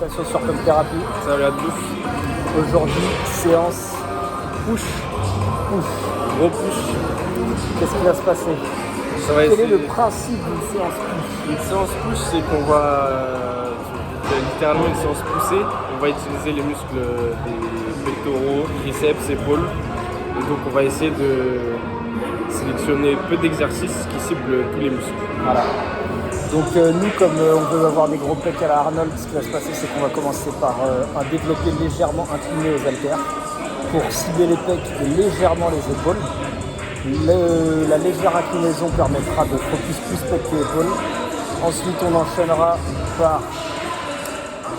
présentation sur Comme Thérapie. Salut à tous. Aujourd'hui, séance push. Gros push. Qu'est-ce qui va se passer? Quel est le principe d'une séance push? Une séance push, c'est qu'on va littéralement une séance poussée. On va utiliser les muscles des pectoraux, triceps, épaules. Et donc on va essayer de sélectionner peu d'exercices qui ciblent tous les muscles. Voilà. Donc nous, comme on veut avoir des gros pecs à la Arnold, ce qui va se passer, c'est qu'on va commencer par un développé légèrement incliné aux haltères pour cibler les pecs et légèrement les épaules. La légère inclinaison permettra de focus plus pecs que épaules. Ensuite, on enchaînera par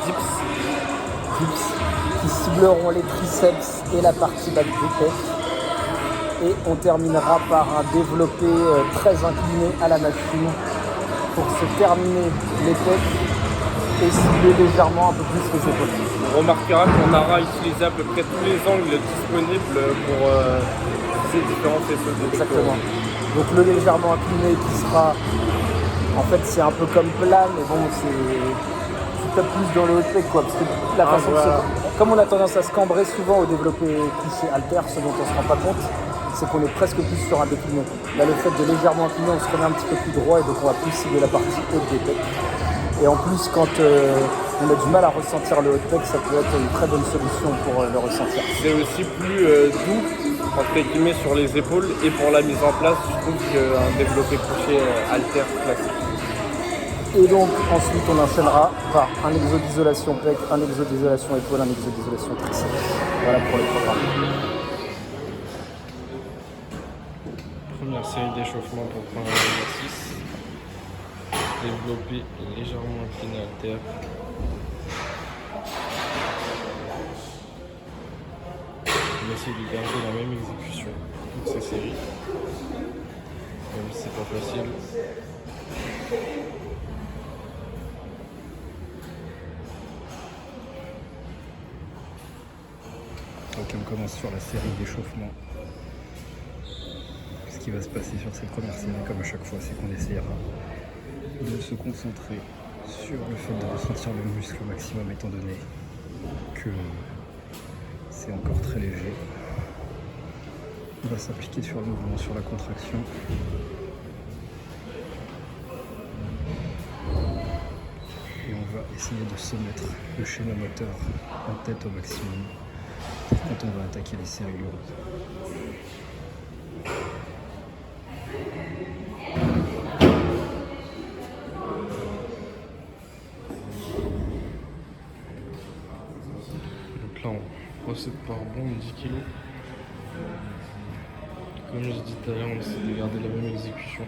dips qui cibleront les triceps et la partie basse du pec. Et on terminera par un développé très incliné à la machine pour se terminer les pecs et cibler légèrement un peu plus les épaules. On remarquera qu'on aura utilisé à peu près tous les angles disponibles pour ces différents faisceaux de Exactement. Donc le légèrement incliné qui sera, en fait c'est un peu comme plat, mais bon c'est peut-être plus dans le haut de pec quoi, parce que la façon comme on a tendance à se cambrer souvent au développé cliché halter, ce dont on se rend pas compte, c'est qu'on est presque plus sur un décliné. Là, le fait de légèrement incliner, on se remet un petit peu plus droit et donc on va plus cibler la partie haute des pecs. Et en plus, quand on a du mal à ressentir le haut de pec, ça peut être une très bonne solution pour le ressentir. C'est aussi plus doux, entre guillemets, sur les épaules et pour la mise en place, je trouve qu'un développé couché halter classique. Et donc ensuite, on enchaînera par un exo d'isolation pec, un exo d'isolation épaule, un exo d'isolation triceps. Voilà pour le programme. Première série d'échauffement pour prendre un exercice. Développer légèrement incliné halter. On va essayer de garder la même exécution toutes ces séries. Même si c'est pas facile. Donc on commence sur la série d'échauffement. Ce qui va se passer sur cette première série, comme à chaque fois, c'est qu'on essaiera de se concentrer sur le fait de ressentir le muscle au maximum, étant donné que c'est encore très léger. On va s'appliquer sur le mouvement, sur la contraction. Et on va essayer de se mettre le schéma moteur en tête au maximum quand on va attaquer les séries lourdes. Donc là on procède par bond 10 kg. Comme je dis tout à l'heure, on essaie de garder la même exécution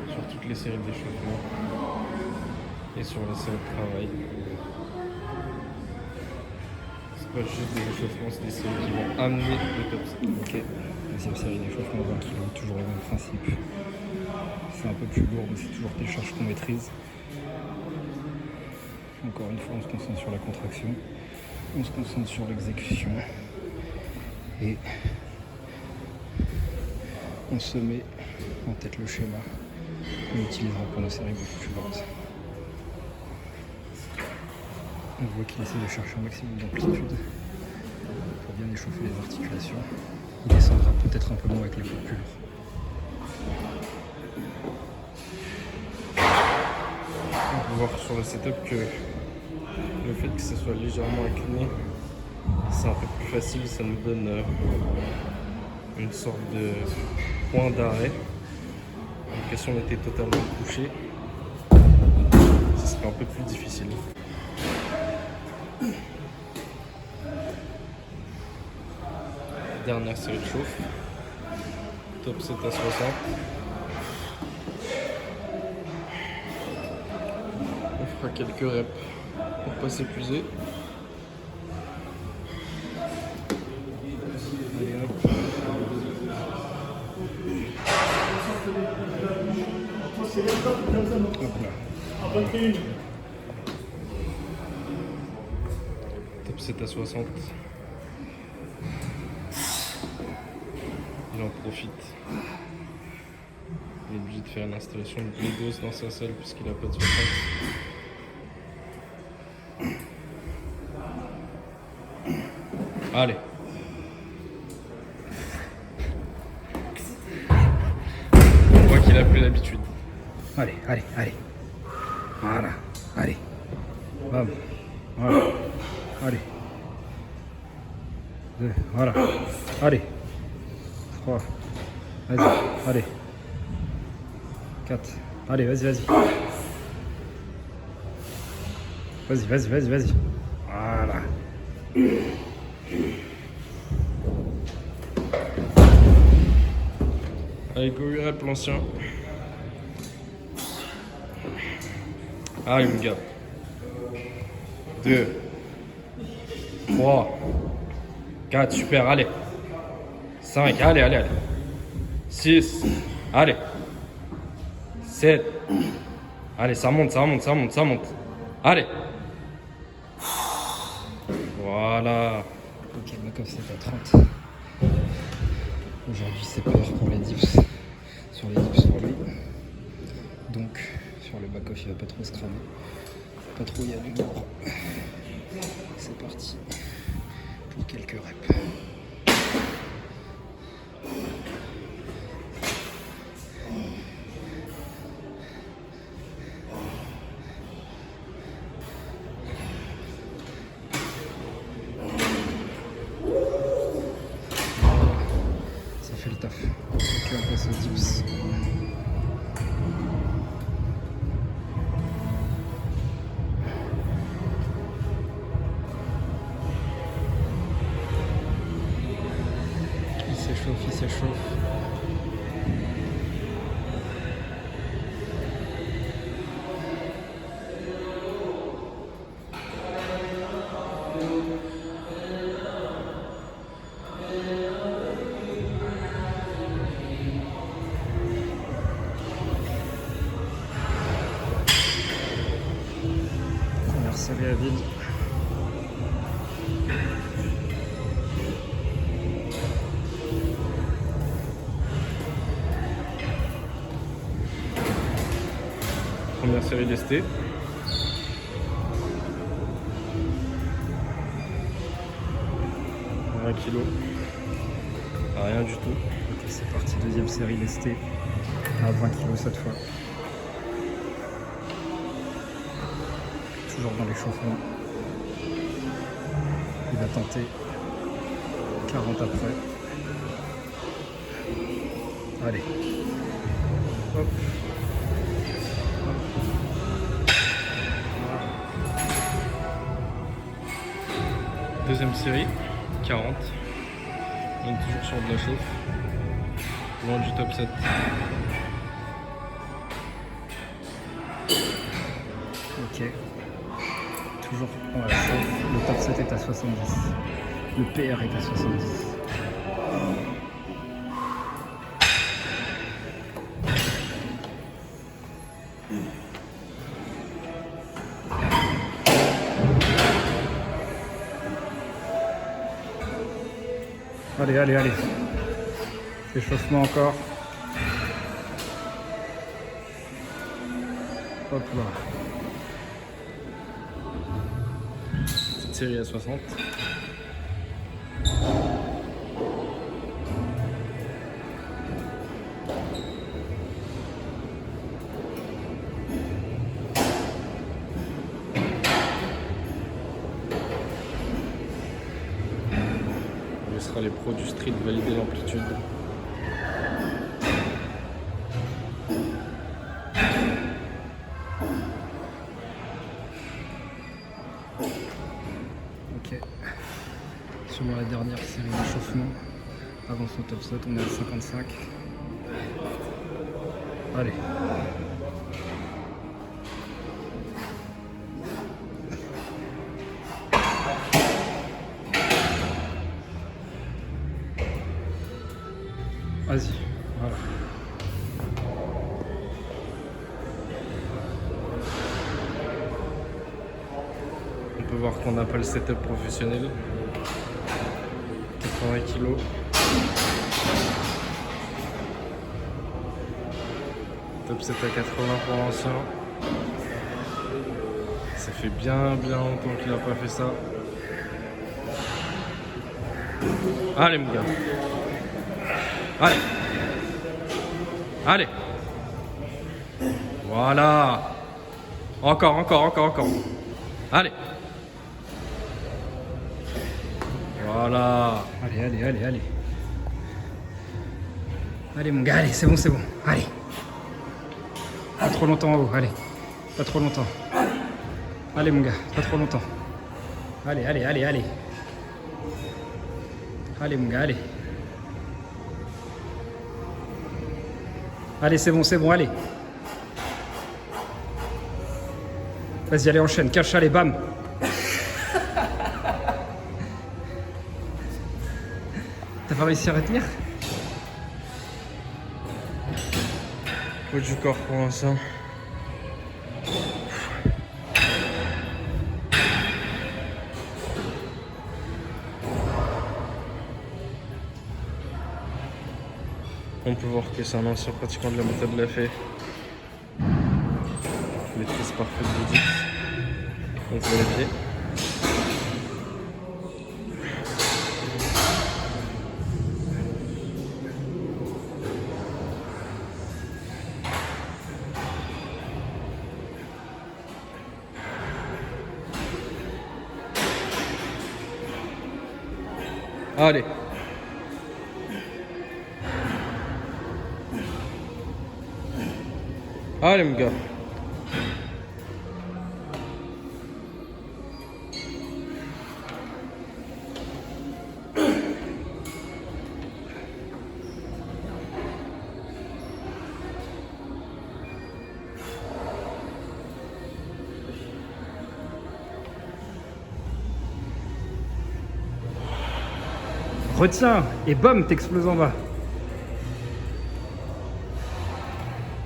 sur toutes les séries d'échauffement et sur la série de travail. C'est pas juste des échauffements, c'est des séries qui vont amener le top set. Ok, deuxième série d'échauffement 20 kg, toujours le même principe. C'est un peu plus lourd, mais c'est toujours des charges qu'on maîtrise. Encore une fois, on se concentre sur la contraction, on se concentre sur l'exécution et on se met en tête le schéma qu'on utilisera pour nos séries beaucoup plus lourdes. On voit qu'il essaie de chercher un maximum d'amplitude pour bien échauffer les articulations. Il descendra peut-être un peu moins avec les poids plus lourds. On peut voir sur le setup que le fait que ce soit légèrement incliné, c'est un peu plus facile, ça nous donne une sorte de point d'arrêt. Donc si on était totalement couché, ce serait un peu plus difficile. Dernière série de chauffe, top 7 à 60. On fera quelques reps pour pas s'épuiser. Allez hop. Top 7 à 60. Il en profite. Il est obligé de faire une installation de glucose dans sa salle puisqu'il n'a pas de surface. Allez. On voit qu'il a plus l'habitude. Allez, allez, allez. Voilà, allez. Bam. Voilà. Allez. 2, voilà. Allez. 3. Vas-y, allez. 4. Allez, vas-y, vas-y. Vas-y, vas-y, vas-y, vas-y. Voilà. Allez, go rep l'ancien. Allez, mon gars. 2, 3, 4, super, allez. 5, allez, allez, allez. 6, allez. 7, allez, ça monte, ça monte, ça monte, ça monte. Allez. Voilà. Ok, le back-off c'est à 30. Aujourd'hui c'est peur pour les dips. Sur les dips pour lui. Donc sur le back-off il va pas trop se cramer. Pas trop y aller. C'est parti. Pour quelques reps. Ça fait le taf. Ok, on passe aux dips. Il s'échauffe. Première série à vide. Première série lestée. Un kilo. Ah, rien du tout. Ok, c'est parti. Deuxième série lestée. À 20 kg cette fois. Toujours dans l'échauffement. Il va tenter 40 après. Allez. Hop. Deuxième série, 40. On est toujours sur de la chauffe. Loin du top 7. Ok. Toujours dans la chauffe. Le top 7 est à 70. Le PR est à 70. Allez, allez, allez. Échauffement encore. Hop là. Petite série à 60. On laissera les pros du street valider l'amplitude. Ok. Sur la dernière série d'échauffement, avant son top 7, on est à 55. Allez. Vas-y, voilà. On peut voir qu'on n'a pas le setup professionnel. 80 kg. Top 7 à 80 pour l'ancien. Ça fait bien longtemps qu'il n'a pas fait ça. Allez, mon gars. Allez. Allez. Voilà. Encore, encore, encore, encore. Allez. Voilà. Allez, allez, allez, allez. Allez, mon gars, allez, c'est bon, c'est bon. Allez. Pas trop longtemps en haut, allez. Pas trop longtemps. Allez, mon gars, pas trop longtemps. Allez, allez, allez, allez. Allez, mon gars, allez. Allez, c'est bon, allez. Vas-y, allez, enchaîne. Cache, allez, bam. T'as pas réussi à retenir? Faut du corps pour l'instant. On peut voir que c'est un ancien pratiquant de la méthode de la fée. Maîtrise parfaite de 10. On peut vérifier. Allez. Allez, mon gars. Retiens et bam, t'exploses en bas.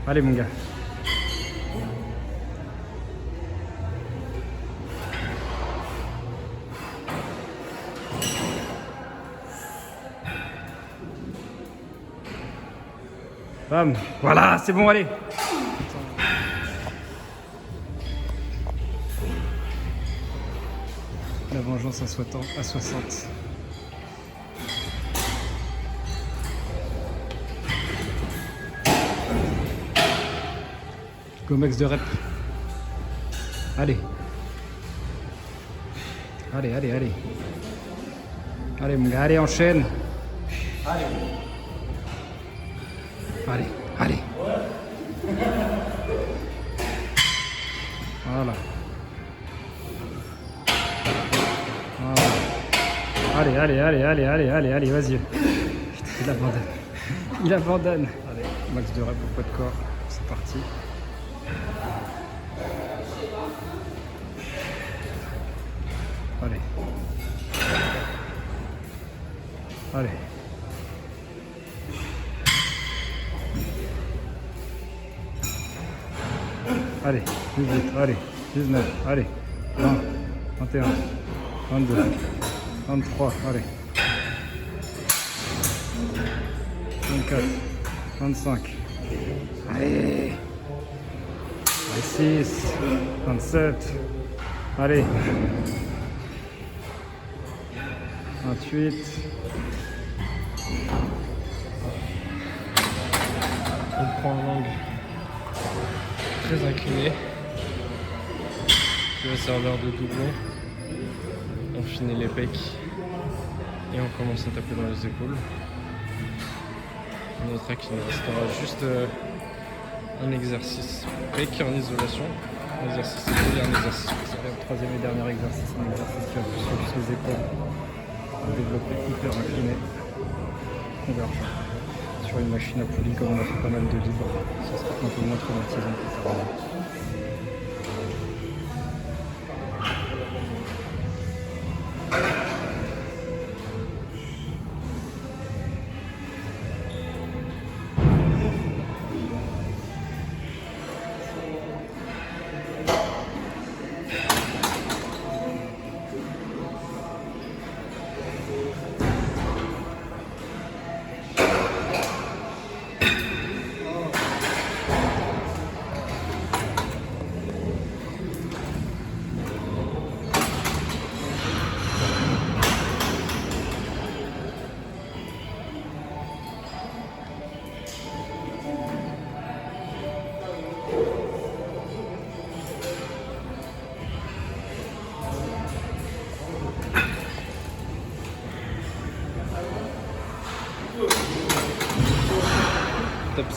Allez, mon gars. Bam. Voilà, c'est bon, allez. La vengeance à 60. Go max de rep. Allez. Allez, allez, allez. Allez, mon gars, allez, enchaîne. Allez. Allez, allez. Voilà. Voilà. Allez, allez, allez, allez, allez, allez, allez, vas-y. Putain, il abandonne. Il abandonne. Allez, max de rep au poids de corps. C'est parti. Allez. Allez. Allez, 18, allez, 19, allez, 20, 21, 22, 23, allez. 24, 25, allez. 26, 27, allez. 28. On prend un angle très incliné qui va servir de doublon. On finit les pecs et on commence à taper dans les épaules. On notera qu'il nous restera juste un exercice pec en isolation, un exercice épaule et un exercice cuisse. Le troisième et dernier exercice, un exercice qui va plus focus les épaules. Un développé hyper incliné, convergent. Sur une machine à poulie, comme on a fait pas mal de libre, ça sera un peu moins traumatisant pour terminer.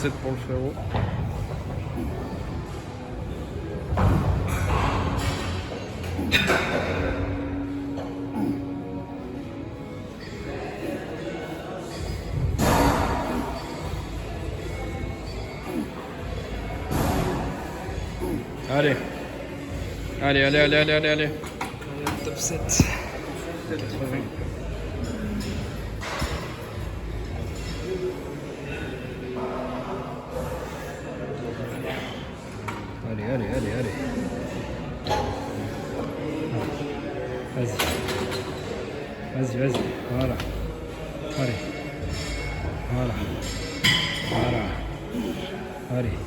7 pour le frérot. Allez. Allez. Top 7. Allez. Vas-y. Voilà. Allez.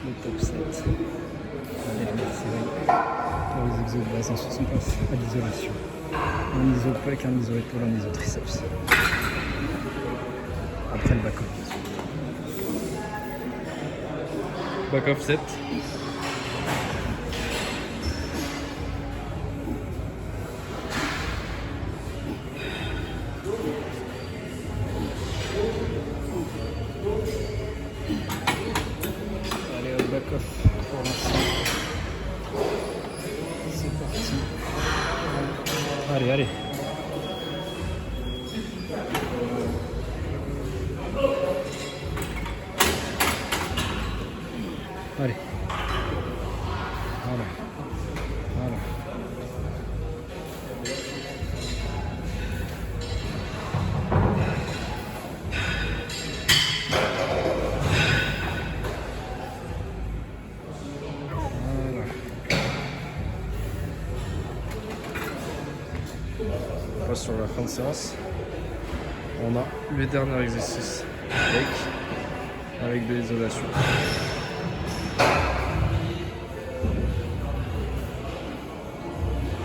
Le top 7. Allez, pour les exos de base, ensuite on passe à l'isolation. Un iso pec, un iso épaule, un iso triceps. Après le back-off. Back-off 7. Allez, au back-off pour l'instant. C'est parti. Allez. Allez. Voilà. On passe sur la fin de séance. On a le dernier exercice avec de l'isolation.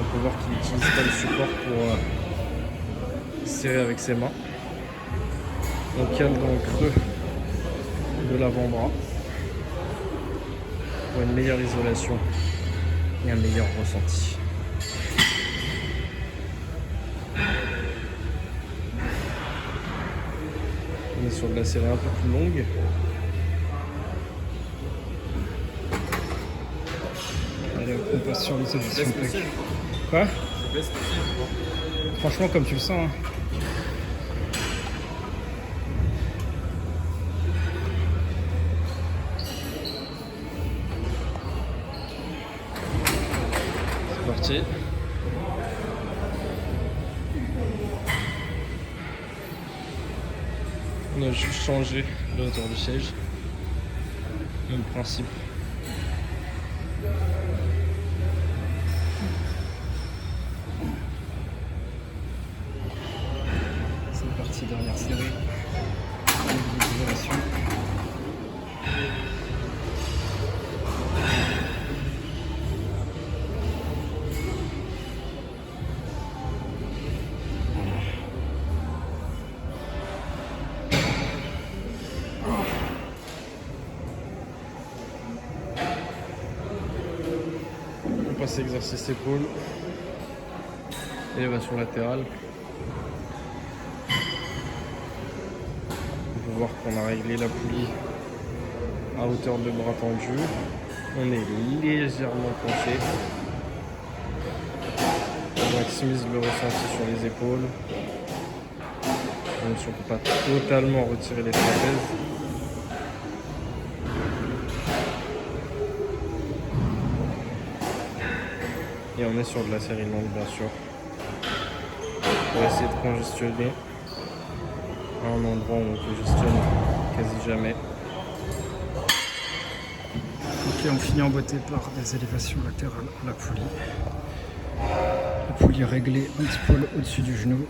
On peut voir qu'il n'utilise pas le support pour serrer avec ses mains. On cale dans le creux de l'avant-bras pour une meilleure isolation et un meilleur ressenti. On est sur de la série un peu plus longue. Allez, on passe sur l'isolation. Quoi? Franchement, comme tu le sens. Hein. C'est parti. On a juste changé la hauteur du siège. Même principe. C'est parti, dernière série. L'isolation. On passe exercice épaule. Élévation latérale. On peut voir qu'on a réglé la poulie à hauteur de bras tendu. On est légèrement penché. On maximise le ressenti sur les épaules. Même si on ne peut pas totalement retirer les trapèzes. Et on est sur de la série longue, bien sûr. Pour essayer de congestionner à un endroit où on congestionne quasi jamais. Ok, on finit en beauté par des élévations latérales à la poulie. La poulie est réglée un petit poil au-dessus du genou.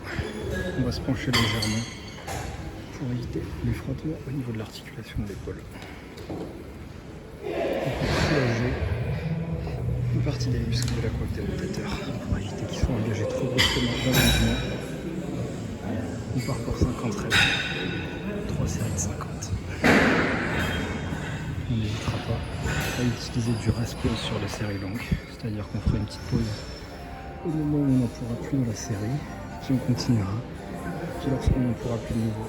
On va se pencher légèrement pour éviter les frottements au niveau de l'articulation de l'épaule. On peut soulager une partie des muscles de la coiffe des rotateurs pour éviter qu'ils soient engagés trop brusquement dans le mouvement. On part pour 50 reps, 3 séries de 50. On n'hésitera pas à utiliser du rest pause sur les séries longues, c'est-à-dire qu'on fera une petite pause au moment où on n'en pourra plus dans la série, puis on continuera puis lorsqu'on n'en pourra plus de nouveau.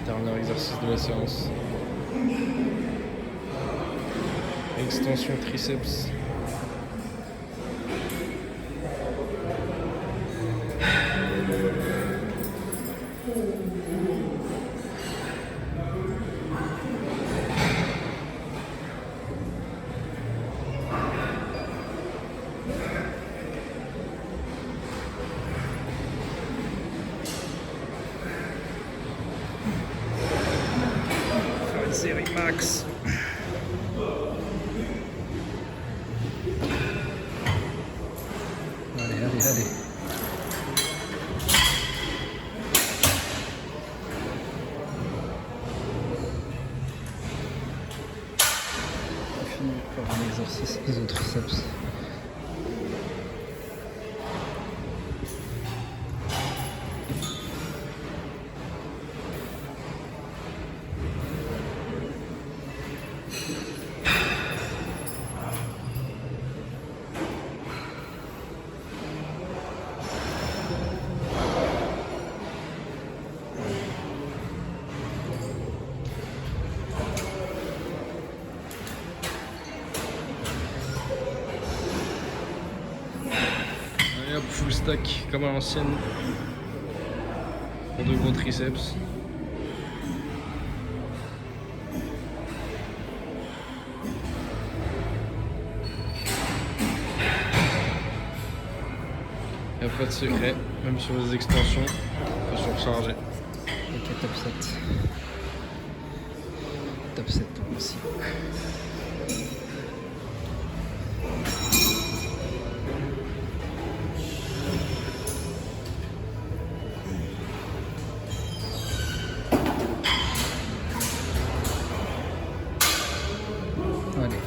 Dernier exercice de la séance. Extension triceps. Faire une série max. Allez. On finit par un exercice isotriceps. Allez hop, full stack comme à l'ancienne. Pour de gros triceps. Il n'y a pas de secret, même sur les extensions, il faut surcharger. Ok, top 7. Top 7 pour moi aussi. Allez.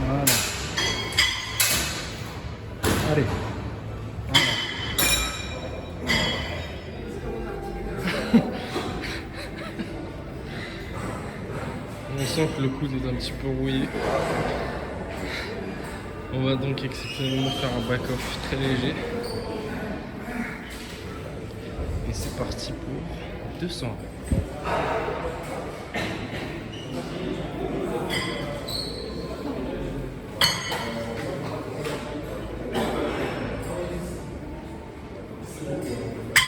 Voilà. Allez. Voilà. On sent que le coude est un petit peu rouillé. On va donc exceptionnellement faire un back-off très léger. Et c'est parti pour 200.